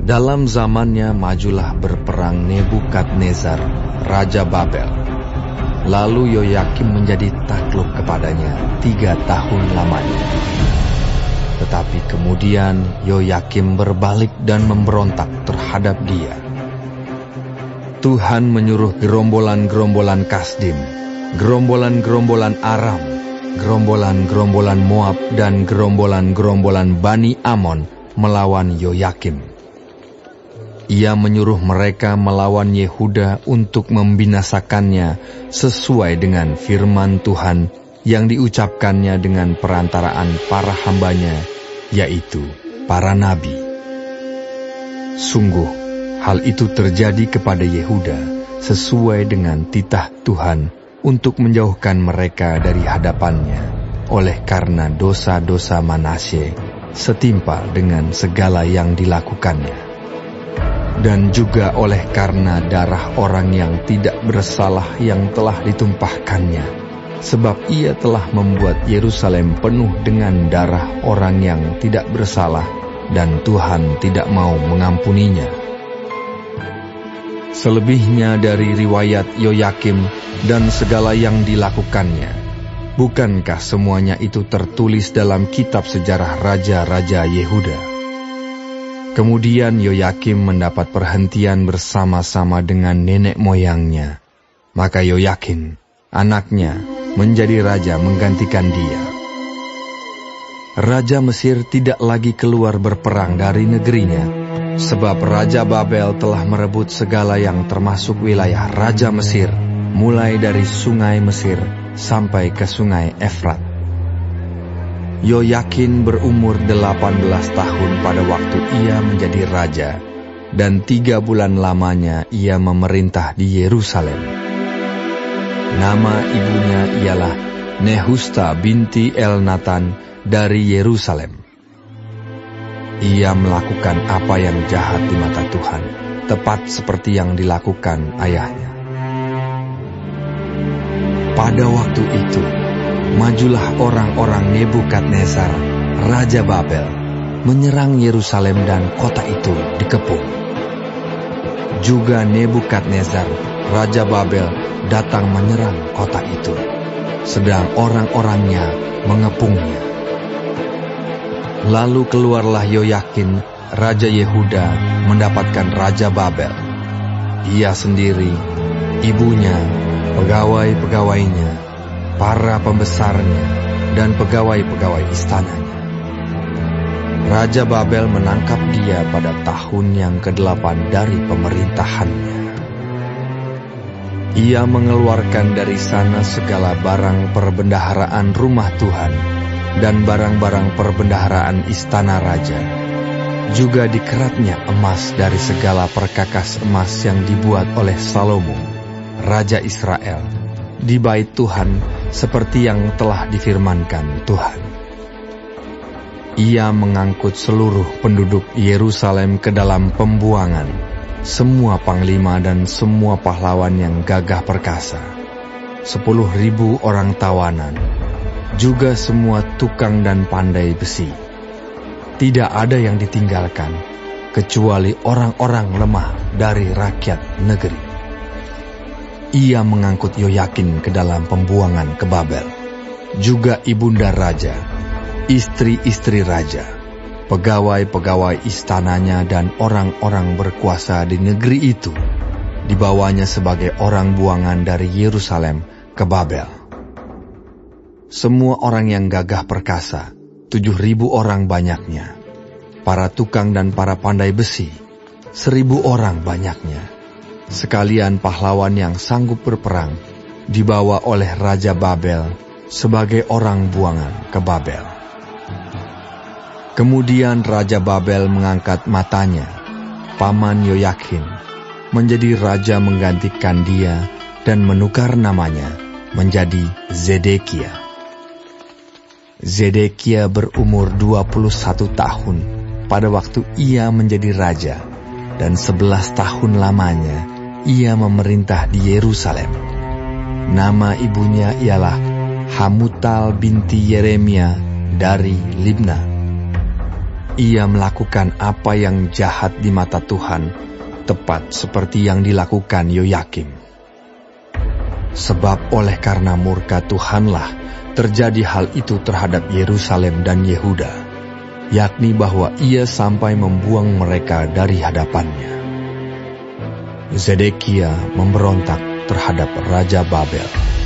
Dalam zamannya majulah berperang Nebukadnezar, Raja Babel. Lalu Yoyakim menjadi takluk kepadanya 3 tahun lamanya. Tetapi kemudian Yoyakim berbalik dan memberontak terhadap dia. Tuhan menyuruh gerombolan-gerombolan Kasdim, gerombolan-gerombolan Aram, gerombolan-gerombolan Moab, dan gerombolan-gerombolan Bani Amon melawan Yoyakim. Ia menyuruh mereka melawan Yehuda untuk membinasakannya sesuai dengan firman Tuhan yang diucapkannya dengan perantaraan para hambanya, yaitu para nabi. Sungguh, hal itu terjadi kepada Yehuda sesuai dengan titah Tuhan untuk menjauhkan mereka dari hadapannya, oleh karena dosa-dosa Manasye setimpal dengan segala yang dilakukannya. Dan juga oleh karena darah orang yang tidak bersalah yang telah ditumpahkannya, sebab ia telah membuat Yerusalem penuh dengan darah orang yang tidak bersalah, dan Tuhan tidak mau mengampuninya. Selebihnya dari riwayat Yoyakim dan segala yang dilakukannya, bukankah semuanya itu tertulis dalam kitab sejarah raja-raja Yehuda? Kemudian Yoyakim mendapat perhentian bersama-sama dengan nenek moyangnya. Maka Yoyakin, anaknya, menjadi raja menggantikan dia. Raja Mesir tidak lagi keluar berperang dari negerinya, sebab Raja Babel telah merebut segala yang termasuk wilayah Raja Mesir, mulai dari sungai Mesir sampai ke sungai Efrat. Yoyakin berumur 18 tahun pada waktu ia menjadi raja, dan 3 bulan lamanya ia memerintah di Yerusalem. Nama ibunya ialah Nehusta binti Elnatan dari Yerusalem. Ia melakukan apa yang jahat di mata Tuhan, tepat seperti yang dilakukan ayahnya. Pada waktu itu, majulah orang-orang Nebukadnezar, Raja Babel, menyerang Yerusalem dan kota itu dikepung. Juga Nebukadnezar, Raja Babel, datang menyerang kota itu, sedang orang-orangnya mengepungnya. Lalu keluarlah Yoyakin, Raja Yehuda, mendapatkan Raja Babel. Ia sendiri, ibunya, pegawai-pegawainya, para pembesarnya, dan pegawai-pegawai istananya. Raja Babel menangkap dia pada tahun yang ke-8 dari pemerintahannya. Ia mengeluarkan dari sana segala barang perbendaharaan rumah Tuhan dan barang-barang perbendaharaan istana raja. Juga dikeratnya emas dari segala perkakas emas yang dibuat oleh Salomo, Raja Israel, di bait Tuhan, seperti yang telah difirmankan Tuhan. Ia mengangkut seluruh penduduk Yerusalem ke dalam pembuangan, semua panglima dan semua pahlawan yang gagah perkasa, 10.000 orang tawanan, juga semua tukang dan pandai besi. Tidak ada yang ditinggalkan, kecuali orang-orang lemah dari rakyat negeri. Ia mengangkut Yoyakin ke dalam pembuangan ke Babel, juga ibunda raja, istri-istri raja, pegawai-pegawai istananya dan orang-orang berkuasa di negeri itu, dibawanya sebagai orang buangan dari Yerusalem ke Babel. Semua orang yang gagah perkasa, 7.000 orang banyaknya, para tukang dan para pandai besi, 1.000 orang banyaknya, sekalian pahlawan yang sanggup berperang, dibawa oleh Raja Babel sebagai orang buangan ke Babel. Kemudian Raja Babel mengangkat matanya, paman Yoyakin, menjadi raja menggantikan dia dan menukar namanya menjadi Zedekia. Zedekia berumur 21 tahun pada waktu ia menjadi raja, dan 11 tahun lamanya ia memerintah di Yerusalem. Nama ibunya ialah Hamutal binti Yeremia dari Libna. ia melakukan apa yang jahat di mata Tuhan, tepat seperti yang dilakukan Yoyakim. Sebab oleh karena murka Tuhanlah terjadi hal itu terhadap Yerusalem dan Yehuda, yakni bahwa ia sampai membuang mereka dari hadapannya. Zedekia memberontak terhadap Raja Babel.